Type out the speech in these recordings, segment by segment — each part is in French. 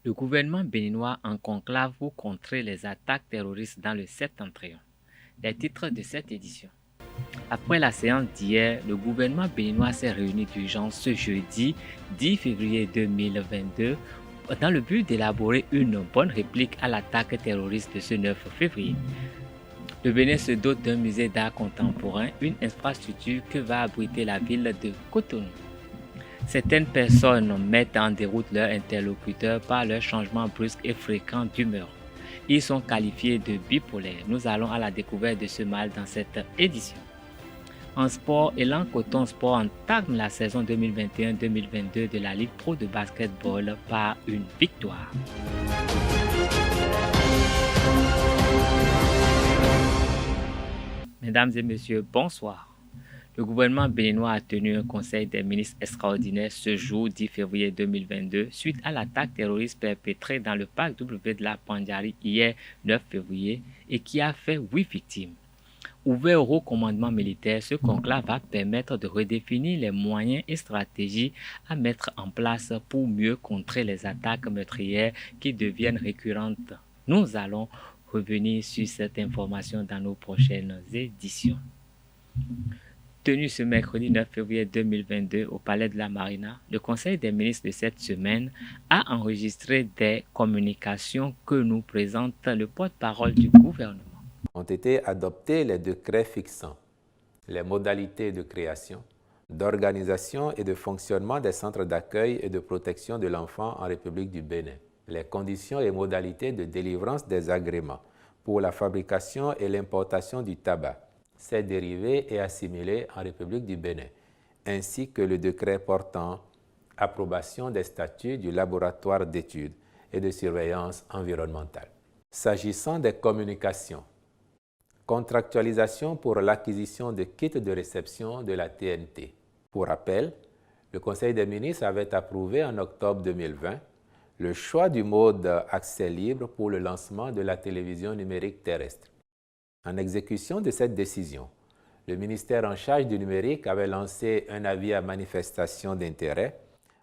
Le gouvernement béninois en conclave pour contrer les attaques terroristes dans le Septentrion. Les titres de cette édition. Après la séance d'hier, le gouvernement béninois s'est réuni d'urgence ce jeudi 10 février 2022 dans le but d'élaborer une bonne réplique à l'attaque terroriste de ce 9 février. Le Bénin se dote d'un musée d'art contemporain, une infrastructure que va abriter la ville de Cotonou. Certaines personnes mettent en déroute leurs interlocuteurs par leur changement brusque et fréquent d'humeur. Ils sont qualifiés de bipolaires. Nous allons à la découverte de ce mal dans cette édition. En sport, Elan Coton Sport entame la saison 2021-2022 de la Ligue Pro de basketball par une victoire. Mesdames et messieurs, bonsoir. Le gouvernement béninois a tenu un conseil des ministres extraordinaire ce jour 10 février 2022 suite à l'attaque terroriste perpétrée dans le parc W de la Pandjari hier 9 février et qui a fait 8 victimes. Ouvert au haut commandement militaire, ce conclave va permettre de redéfinir les moyens et stratégies à mettre en place pour mieux contrer les attaques meurtrières qui deviennent récurrentes. Nous allons revenir sur cette information dans nos prochaines éditions. Tenu ce mercredi 9 février 2022 au Palais de la Marina, le Conseil des ministres de cette semaine a enregistré des communications que nous présente le porte-parole du gouvernement. Ont été adoptés les décrets fixant les modalités de création, d'organisation et de fonctionnement des centres d'accueil et de protection de l'enfant en République du Bénin, les conditions et modalités de délivrance des agréments pour la fabrication et l'importation du tabac, ses dérivés et assimilés en République du Bénin, ainsi que le décret portant approbation des statuts du laboratoire d'études et de surveillance environnementale. S'agissant des communications, contractualisation pour l'acquisition de kits de réception de la TNT. Pour rappel, le Conseil des ministres avait approuvé en octobre 2020 le choix du mode accès libre pour le lancement de la télévision numérique terrestre. En exécution de cette décision, le ministère en charge du numérique avait lancé un avis à manifestation d'intérêt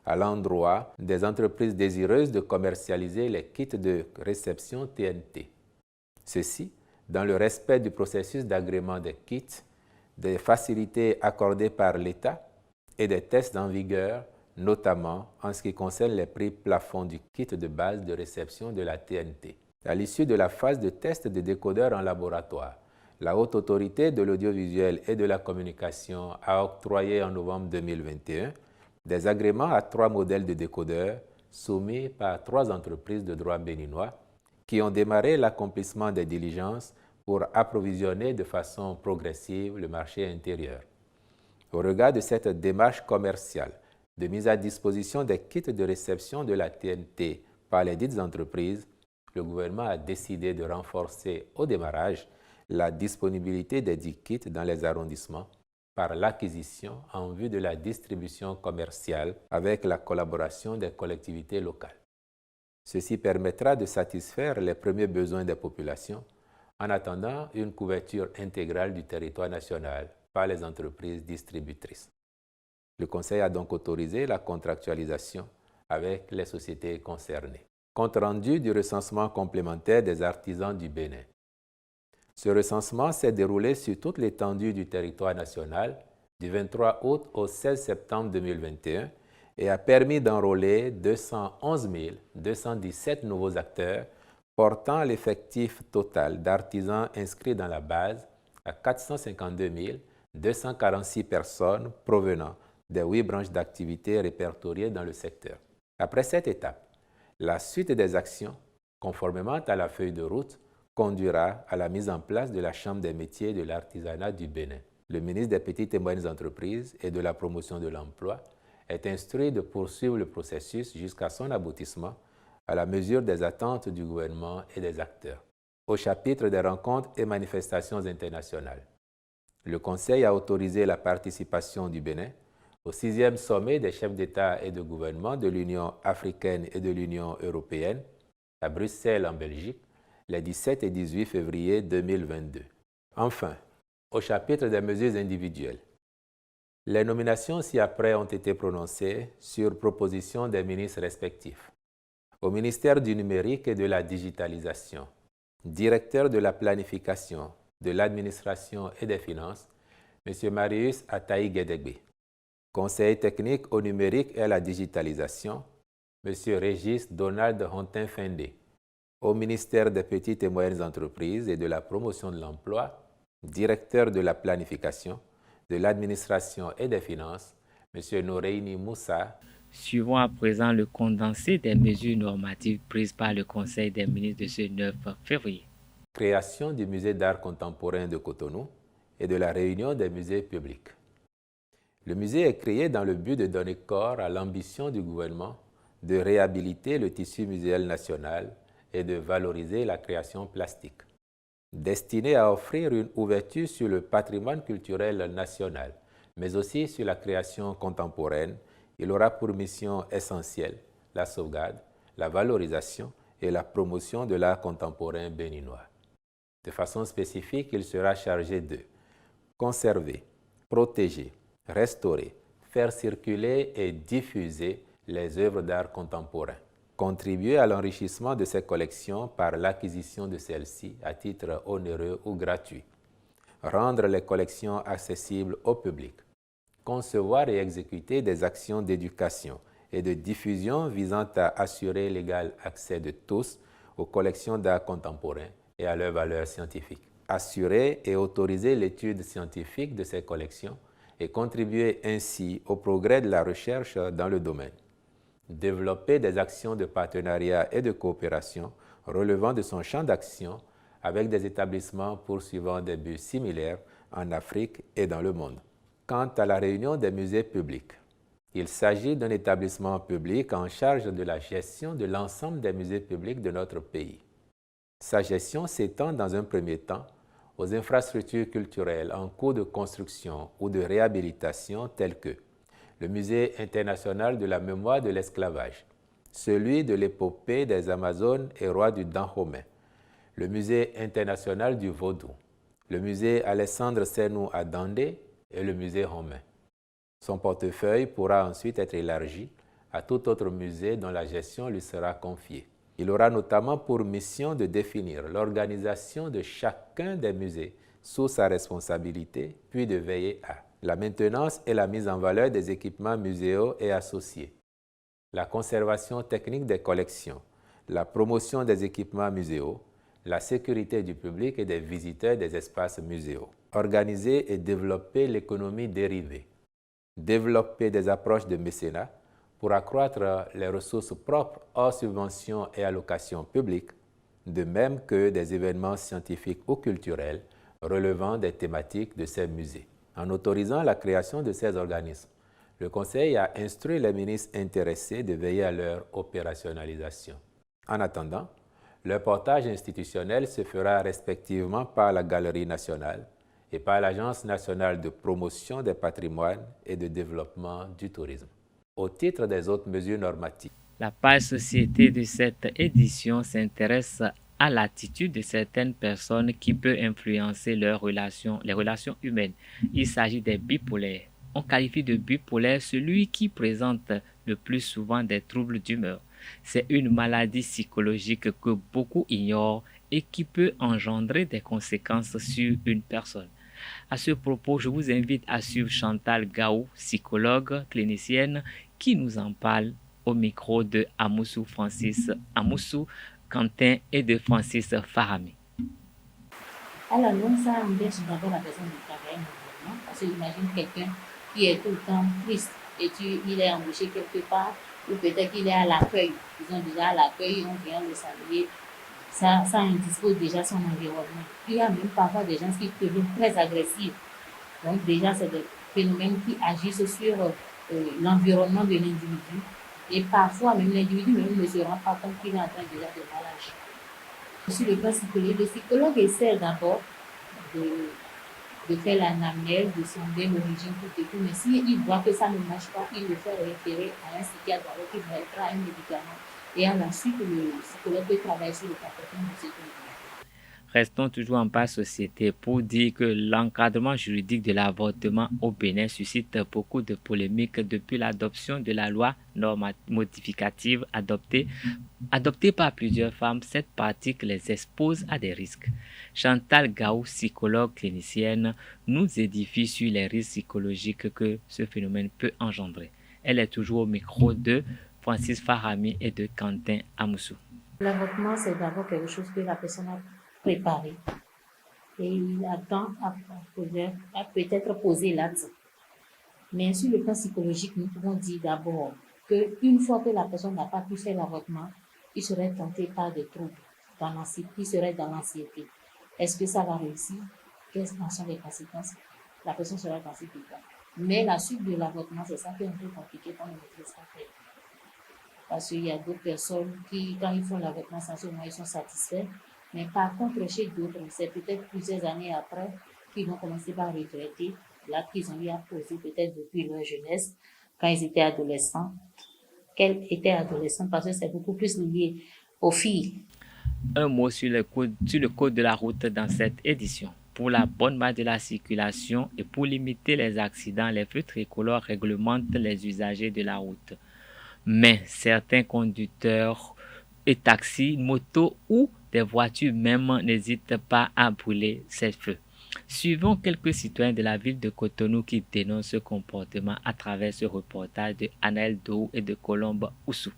à l'endroit des entreprises désireuses de commercialiser les kits de réception TNT. Ceci dans le respect du processus d'agrément des kits, des facilités accordées par l'État et des tests en vigueur, notamment en ce qui concerne les prix plafonds du kit de base de réception de la TNT. À l'issue de la phase de test de décodeurs en laboratoire, la Haute Autorité de l'audiovisuel et de la communication a octroyé en novembre 2021 des agréments à 3 modèles de décodeurs soumis par 3 entreprises de droit béninois qui ont démarré l'accomplissement des diligences pour approvisionner de façon progressive le marché intérieur. Au regard de cette démarche commerciale de mise à disposition des kits de réception de la TNT par les dites entreprises, le gouvernement a décidé de renforcer au démarrage la disponibilité des dits kits dans les arrondissements par l'acquisition en vue de la distribution commerciale avec la collaboration des collectivités locales. Ceci permettra de satisfaire les premiers besoins des populations en attendant une couverture intégrale du territoire national par les entreprises distributrices. Le Conseil a donc autorisé la contractualisation avec les sociétés concernées. Compte rendu du recensement complémentaire des artisans du Bénin. Ce recensement s'est déroulé sur toute l'étendue du territoire national du 23 août au 16 septembre 2021 et a permis d'enrôler 211 217 nouveaux acteurs, portant l'effectif total d'artisans inscrits dans la base à 452 246 personnes provenant des 8 branches d'activité répertoriées dans le secteur. Après cette étape, la suite des actions, conformément à la feuille de route, conduira à la mise en place de la Chambre des métiers et de l'artisanat du Bénin. Le ministre des Petites et Moyennes Entreprises et de la Promotion de l'Emploi est instruit de poursuivre le processus jusqu'à son aboutissement à la mesure des attentes du gouvernement et des acteurs. Au chapitre des rencontres et manifestations internationales, le Conseil a autorisé la participation du Bénin au 6e sommet des chefs d'État et de gouvernement de l'Union africaine et de l'Union européenne à Bruxelles en Belgique les 17 et 18 février 2022. Enfin, au chapitre des mesures individuelles, les nominations ci-après ont été prononcées sur proposition des ministres respectifs. Au ministère du Numérique et de la Digitalisation, directeur de la Planification, de l'Administration et des Finances, M. Marius Ataï Guédégbé. Conseil technique au numérique et à la digitalisation, M. Régis Donald Hontin-Fendé. Au ministère des Petites et Moyennes Entreprises et de la Promotion de l'Emploi, directeur de la Planification, de l'Administration et des Finances, M. Noreini Moussa. Suivons à présent le condensé des mesures normatives prises par le Conseil des ministres de ce 9 février. Création du musée d'art contemporain de Cotonou et de la réunion des musées publics. Le musée est créé dans le but de donner corps à l'ambition du gouvernement de réhabiliter le tissu muséal national et de valoriser la création plastique. Destiné à offrir une ouverture sur le patrimoine culturel national, mais aussi sur la création contemporaine, il aura pour mission essentielle la sauvegarde, la valorisation et la promotion de l'art contemporain béninois. De façon spécifique, il sera chargé de conserver, protéger, restaurer, faire circuler et diffuser les œuvres d'art contemporain, contribuer à l'enrichissement de ces collections par l'acquisition de celles-ci à titre onéreux ou gratuit, rendre les collections accessibles au public, concevoir et exécuter des actions d'éducation et de diffusion visant à assurer l'égal accès de tous aux collections d'art contemporain et à leurs valeurs scientifiques, assurer et autoriser l'étude scientifique de ces collections et contribuer ainsi au progrès de la recherche dans le domaine, développer des actions de partenariat et de coopération relevant de son champ d'action avec des établissements poursuivant des buts similaires en Afrique et dans le monde. Quant à la réunion des musées publics, il s'agit d'un établissement public en charge de la gestion de l'ensemble des musées publics de notre pays. Sa gestion s'étend dans un premier temps aux infrastructures culturelles en cours de construction ou de réhabilitation telles que le Musée international de la mémoire de l'esclavage, celui de l'épopée des Amazones et rois du Dahomey, le Musée international du Vaudou, le Musée Alessandre Sénou à Dandé et le Musée romain. Son portefeuille pourra ensuite être élargi à tout autre musée dont la gestion lui sera confiée. Il aura notamment pour mission de définir l'organisation de chacun des musées sous sa responsabilité, puis de veiller à la maintenance et la mise en valeur des équipements muséaux et associés, la conservation technique des collections, la promotion des équipements muséaux, la sécurité du public et des visiteurs des espaces muséaux, organiser et développer l'économie dérivée, développer des approches de mécénat pour accroître les ressources propres hors subventions et allocations publiques, de même que des événements scientifiques ou culturels relevant des thématiques de ces musées. En autorisant la création de ces organismes, le Conseil a instruit les ministres intéressés de veiller à leur opérationnalisation. En attendant, leur portage institutionnel se fera respectivement par la Galerie nationale et par l'Agence nationale de promotion des patrimoines et de développement du tourisme. Au titre des autres mesures normatives, la page société de cette édition s'intéresse à l'attitude de certaines personnes qui peut influencer les relations humaines. Il s'agit des bipolaires. On qualifie de bipolaire celui qui présente le plus souvent des troubles d'humeur. C'est une maladie psychologique que beaucoup ignorent et qui peut engendrer des conséquences sur une personne. À ce propos, je vous invite à suivre Chantal Gaou, psychologue clinicienne, qui nous en parle au micro de Amoussou Quentin et de Francis Farami. Alors, donc, ça empêche d'abord la personne de travailler normalement, parce que j'imagine quelqu'un qui est tout le temps triste et il est embauché quelque part, ou peut-être qu'il est à l'accueil. Ils ont déjà à l'accueil, on vient le saluer. Ça indispose déjà son environnement. Il y a même parfois des gens qui deviennent très agressifs. Donc, déjà, c'est des phénomènes qui agissent sur l'environnement de l'individu. Et parfois, même l'individu même ne se rend pas compte qu'il est en train déjà de mal agir. Sur le plan psychologique, le psychologue essaie d'abord de faire l'anamnèse, de sonder l'origine tout et tout. Mais s'il voit que ça ne marche pas, il le fait référer à un psychiatre alors qu'il va être un médicament. Et à la suite, le psychologue peut travailler sur le comportement de cet individu. Restons toujours en page société pour dire que l'encadrement juridique de l'avortement au Bénin suscite beaucoup de polémiques depuis l'adoption de la loi modificative adoptée par plusieurs femmes. Cette pratique les expose à des risques. Chantal Gaou, psychologue clinicienne, nous édifie sur les risques psychologiques que ce phénomène peut engendrer. Elle est toujours au micro de Francis Farami et de Quentin Amoussou. L'avortement, c'est d'abord quelque chose que la personne a préparé et il attend à peut-être poser l'acte. Mais sur le plan psychologique, nous pouvons dire d'abord qu'une fois que la personne n'a pas pu faire l'avortement, il serait tenté par des troubles, il serait dans l'anxiété. Est-ce que ça va réussir? Quelles sont les conséquences? La personne sera dans cet état. Mais la suite de l'avortement, c'est ça qui est un peu compliqué quand on ne maîtrise pas très. Parce qu'il y a d'autres personnes qui, quand ils font l'avortement, ils sont satisfaits. Mais par contre, chez d'autres, c'est peut-être plusieurs années après qu'ils vont commencer par regretter l'acte qu'ils ont eu à poser peut-être depuis leur jeunesse, quand ils étaient adolescents. Qu'elles étaient adolescentes, parce que c'est beaucoup plus lié aux filles. Un mot sur le code de la route dans cette édition. Pour la bonne marche de la circulation et pour limiter les accidents, les feux tricolores réglementent les usagers de la route. Mais certains conducteurs et taxis, motos ou des voitures même n'hésitent pas à brûler ces feux. Suivons quelques citoyens de la ville de Cotonou qui dénoncent ce comportement à travers ce reportage de Anaël Dou et de Colombe Oussou.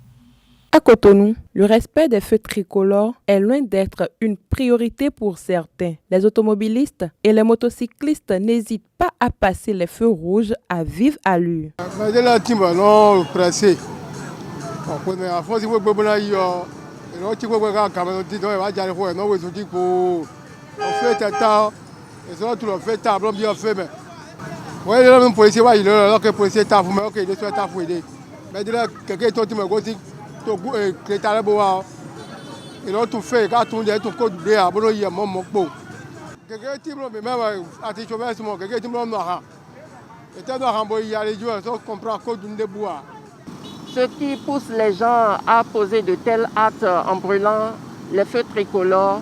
À Cotonou, le respect des feux tricolores est loin d'être une priorité pour certains. Les automobilistes et les motocyclistes n'hésitent pas à passer les feux rouges à vive allure. Ce qui pousse les gens à poser de tels actes en brûlant les feux tricolores,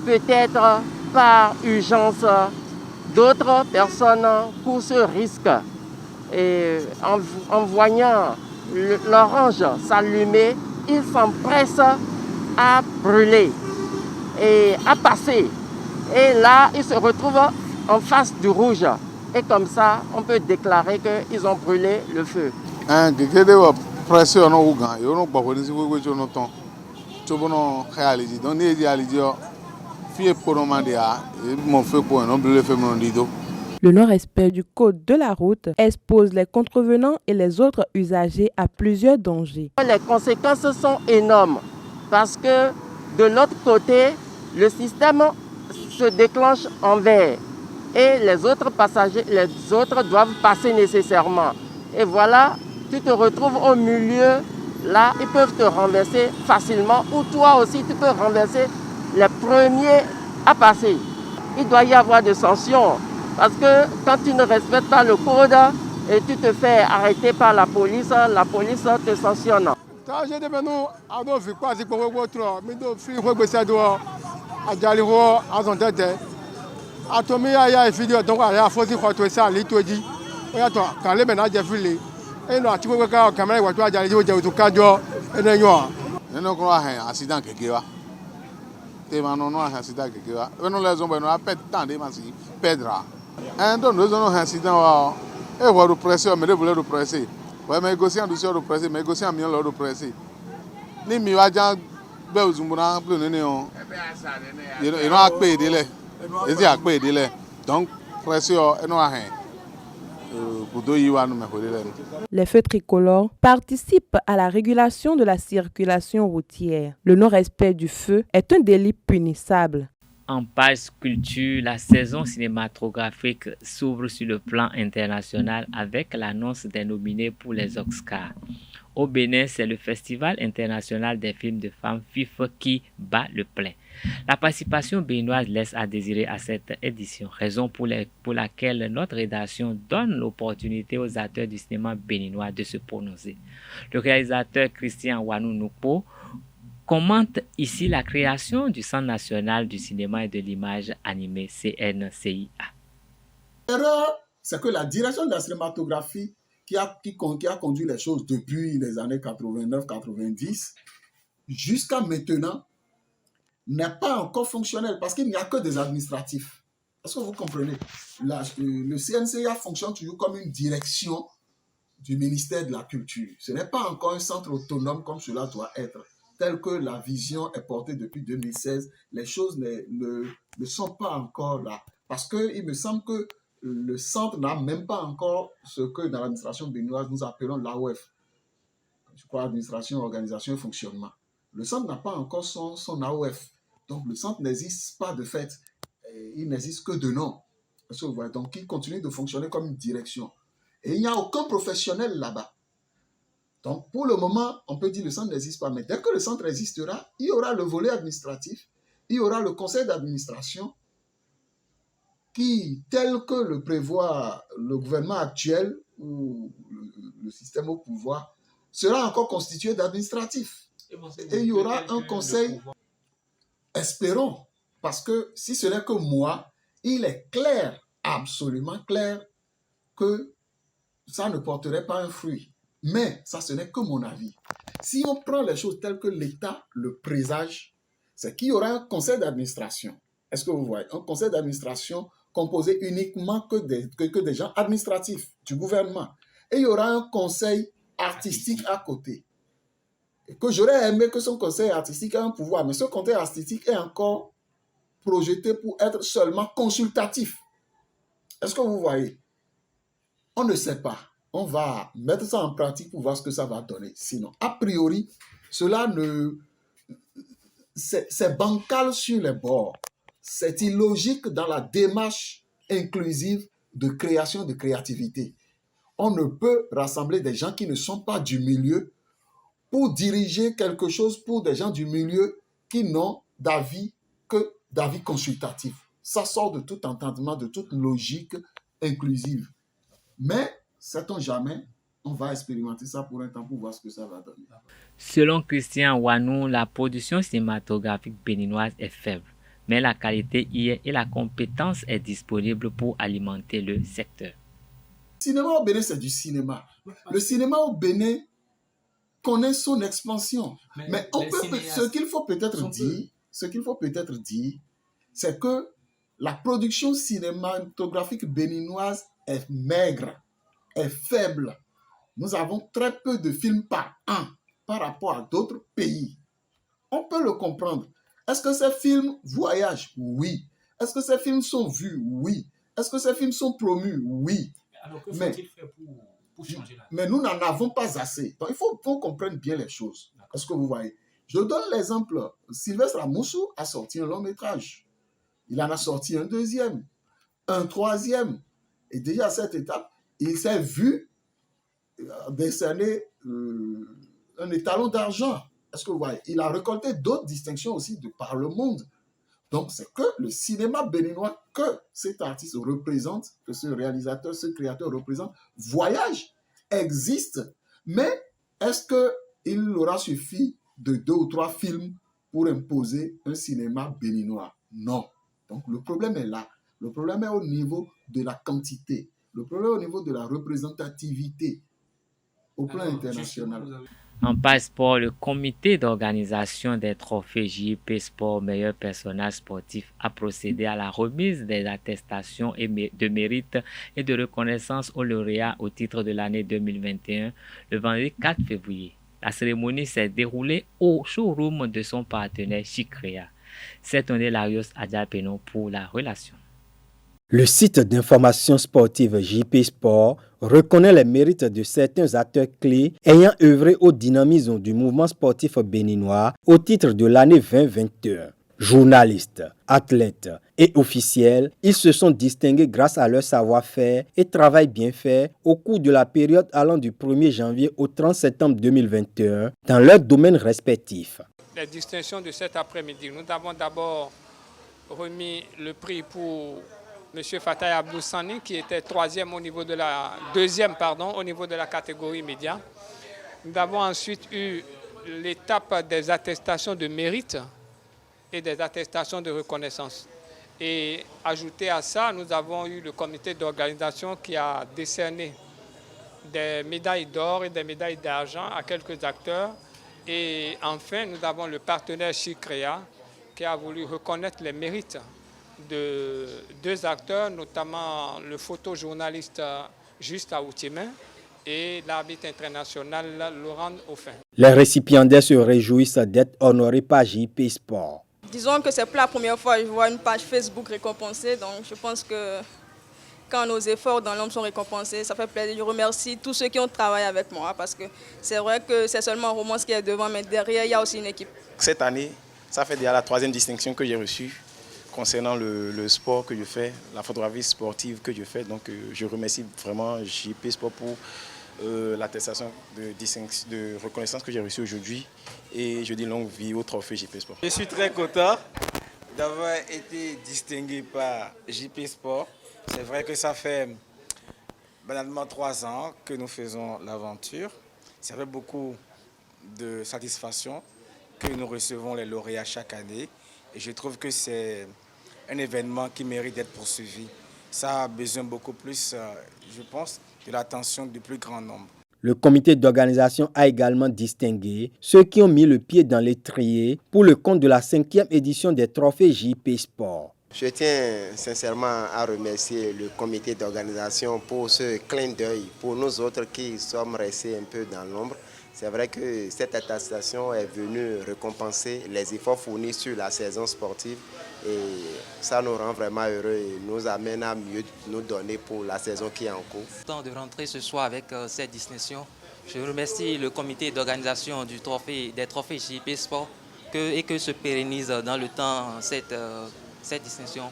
peut-être par urgence, d'autres personnes courent ce risque. Et en voyant l'orange s'allumer, ils s'empressent à brûler et à passer. Et là, ils se retrouvent en face du rouge. Et comme ça, on peut déclarer qu'ils ont brûlé le feu. Le non-respect du code de la route expose les contrevenants et les autres usagers à plusieurs dangers. Les conséquences sont énormes parce que de l'autre côté, le système se déclenche en vert et les autres passagers, les autres doivent passer nécessairement. Et voilà, tu te retrouves au milieu, là, ils peuvent te renverser facilement ou toi aussi tu peux renverser les premiers à passer. Il doit y avoir des sanctions parce que quand tu ne respectes pas le code et tu te fais arrêter par la police te sanctionne. Les feux tricolores participent à la régulation de la circulation routière. Le non-respect du feu est un délit punissable. En page culture, la saison cinématographique s'ouvre sur le plan international avec l'annonce des nominés pour les Oscars. Au Bénin, c'est le Festival international des films de femmes FIF qui bat le plein. La participation béninoise laisse à désirer à cette édition, raison pour laquelle notre rédaction donne l'opportunité aux acteurs du cinéma béninois de se prononcer. Le réalisateur Christian Wanou Nukpo commente ici la création du Centre national du cinéma et de l'image animée CNCIA. L'erreur, c'est que la direction de la cinématographie qui a conduit les choses depuis les années 89-90 jusqu'à maintenant n'est pas encore fonctionnelle parce qu'il n'y a que des administratifs. Est-ce que vous comprenez? Le CNCIA fonctionne toujours comme une direction du ministère de la Culture. Ce n'est pas encore un centre autonome comme cela doit être. Tel que la vision est portée depuis 2016, les choses ne sont pas encore là. Parce qu'il me semble que le centre n'a même pas encore ce que dans l'administration béninoise nous appelons l'AOF. Je crois administration, organisation et fonctionnement. Le centre n'a pas encore son AOF. Donc le centre n'existe pas de fait. Il n'existe que de nom. Donc il continue de fonctionner comme une direction. Et il n'y a aucun professionnel là-bas. Donc pour le moment, on peut dire que le centre n'existe pas. Mais dès que le centre existera, il y aura le volet administratif, il y aura le conseil d'administration qui, tel que le prévoit le gouvernement actuel ou le système au pouvoir, sera encore constitué d'administratifs. Et il y aura un conseil, espérons, parce que si ce n'est que moi, il est clair, absolument clair, que ça ne porterait pas un fruit. Mais ça, ce n'est que mon avis. Si on prend les choses telles que l'État le présage, c'est qu'il y aura un conseil d'administration. Est-ce que vous voyez? Un conseil d'administration composé uniquement que des gens administratifs du gouvernement. Et il y aura un conseil artistique à côté. Et que j'aurais aimé que son conseil artistique ait un pouvoir, mais ce conseil artistique est encore projeté pour être seulement consultatif. Est-ce que vous voyez? On ne sait pas. On va mettre ça en pratique pour voir ce que ça va donner. Sinon, a priori, c'est bancal sur les bords. C'est illogique dans la démarche inclusive de création de créativité. On ne peut rassembler des gens qui ne sont pas du milieu pour diriger quelque chose pour des gens du milieu qui n'ont d'avis que d'avis consultatif. Ça sort de tout entendement, de toute logique inclusive. Mais, sait-on jamais, on va expérimenter ça pour un temps pour voir ce que ça va donner. Selon Christian Wanou, la production cinématographique béninoise est faible, mais la qualité y est et la compétence est disponible pour alimenter le secteur. Le cinéma au Bénin, c'est du cinéma. Le cinéma au Bénin connaît son expansion. Mais ce qu'il faut peut-être dire, c'est que la production cinématographique béninoise est maigre, est faible. Nous avons très peu de films par an par rapport à d'autres pays. On peut le comprendre. Est-ce que ces films voyagent? Oui. Est-ce que ces films sont vus? Oui. Est-ce que ces films sont promus? Oui. Alors que faut-il faire pour changer là? Mais nous n'en avons pas assez. Donc il faut qu'on comprenne bien les choses. Est-ce que vous voyez? Je donne l'exemple. Sylvestre Amoussou a sorti un long métrage. Il en a sorti un deuxième, un troisième. Et déjà à cette étape, il s'est vu décerner un étalon d'argent. Est-ce que vous voyez? Il a récolté d'autres distinctions aussi de par le monde. Donc, c'est que le cinéma béninois que cet artiste représente, que ce réalisateur, ce créateur représente, voyage, existe. Mais est-ce qu'il aura suffi de 2 ou 3 films pour imposer un cinéma béninois? Non. Donc, le problème est là. Le problème est au niveau de la quantité. Le problème est au niveau de la représentativité au plan international. En passeport, le comité d'organisation des trophées JP Sport meilleur personnage sportif a procédé à la remise des attestations de mérite et de reconnaissance aux lauréats au titre de l'année 2021 le vendredi 4 février. La cérémonie s'est déroulée au showroom de son partenaire Chicrea. C'est un Larios Adjapenon pour la relation. Le site d'information sportive JP Sport reconnaît les mérites de certains acteurs clés ayant œuvré au dynamisme du mouvement sportif béninois au titre de l'année 2021. Journalistes, athlètes et officiels, ils se sont distingués grâce à leur savoir-faire et travail bien fait au cours de la période allant du 1er janvier au 30 septembre 2021 dans leurs domaines respectifs. Les distinctions de cet après-midi, nous avons d'abord remis le prix pour M. Fatay Abdou Sani, qui était deuxième au niveau de la catégorie média. Nous avons ensuite eu l'étape des attestations de mérite et des attestations de reconnaissance. Et ajouté à ça, nous avons eu le comité d'organisation qui a décerné des médailles d'or et des médailles d'argent à quelques acteurs. Et enfin, nous avons le partenaire Chicrea qui a voulu reconnaître les mérites de 2 acteurs, notamment le photojournaliste Juste Aoutimin et l'arbitre international Laurent Offin. Les récipiendaires se réjouissent d'être honorés par JP Sport. Disons que c'est pour la première fois que je vois une page Facebook récompensée, donc je pense que quand nos efforts dans l'ombre sont récompensés, ça fait plaisir. Je remercie tous ceux qui ont travaillé avec moi parce que c'est vrai que c'est seulement Romance qui est devant, mais derrière, il y a aussi une équipe. Cette année, ça fait déjà la 3e distinction que j'ai reçue concernant le sport que je fais, la photographie sportive que je fais. Donc je remercie vraiment JP Sport pour l'attestation de reconnaissance que j'ai reçue aujourd'hui et je dis longue vie au trophée JP Sport. Je suis très content d'avoir été distingué par JP Sport. C'est vrai que ça fait banalement 3 ans que nous faisons l'aventure. Ça fait beaucoup de satisfaction que nous recevons les lauréats chaque année et je trouve que c'est un événement qui mérite d'être poursuivi. Ça a besoin beaucoup plus, je pense, de l'attention du plus grand nombre. Le comité d'organisation a également distingué ceux qui ont mis le pied dans l'étrier pour le compte de la 5e édition des trophées JP Sport. Je tiens sincèrement à remercier le comité d'organisation pour ce clin d'œil, pour nous autres qui sommes restés un peu dans l'ombre. C'est vrai que cette attestation est venue récompenser les efforts fournis sur la saison sportive et ça nous rend vraiment heureux et nous amène à mieux nous donner pour la saison qui est en cours. Temps de rentrer ce soir avec cette distinction. Je remercie le comité d'organisation des trophées JP Sport et que se pérennise dans le temps cette distinction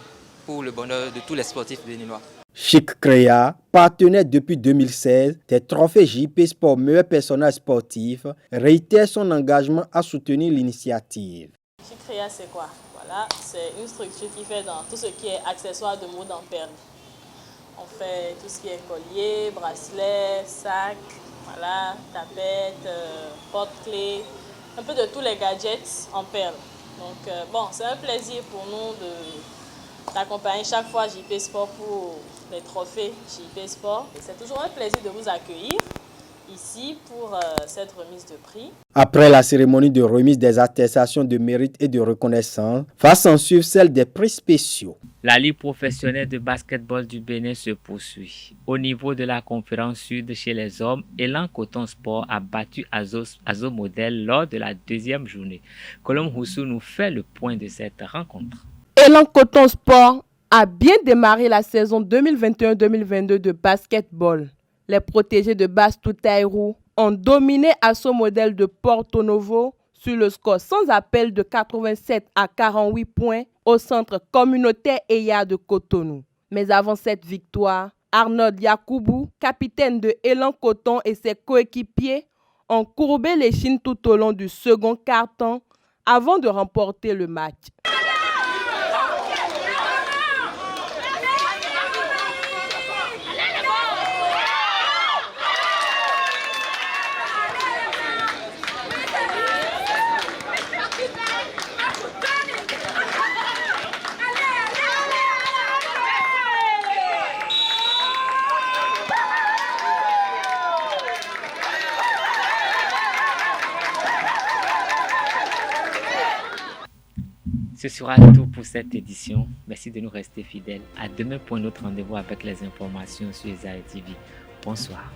pour le bonheur de tous les sportifs béninois. Chicrea, partenaire depuis 2016 des trophées JP Sport meilleur personnage sportif, réitère son engagement à soutenir l'initiative. Chicrea, c'est quoi? Voilà, c'est une structure qui fait dans tout ce qui est accessoires de mode en perles. On fait tout ce qui est collier, bracelet, sac, voilà, tapette, porte-clés, un peu de tous les gadgets en perles. Donc bon, c'est un plaisir pour nous d'accompagner chaque fois JP Sport pour les trophées JP Sport. Et c'est toujours un plaisir de vous accueillir ici pour cette remise de prix. Après la cérémonie de remise des attestations de mérite et de reconnaissance, va s'en suivre celle des prix spéciaux. La Ligue professionnelle de basketball du Bénin se poursuit. Au niveau de la conférence sud chez les hommes, Elan Coton Sport a battu Azo Model lors de la 2e journée. Colombe Houssou nous fait le point de cette rencontre. Elan Coton Sport a bien démarré la saison 2021-2022 de basketball. Les protégés de Basse-Toutaïrou ont dominé Asso Model de Porto Novo sur le score sans appel de 87 à 48 points au centre communautaire EYA de Cotonou. Mais avant cette victoire, Arnold Yakoubou, capitaine de Elan Coton et ses coéquipiers ont courbé les chines tout au long du second quart-temps avant de remporter le match. Ce sera tout pour cette édition. Merci de nous rester fidèles. À demain pour notre rendez-vous avec les informations sur Zaire TV. Bonsoir.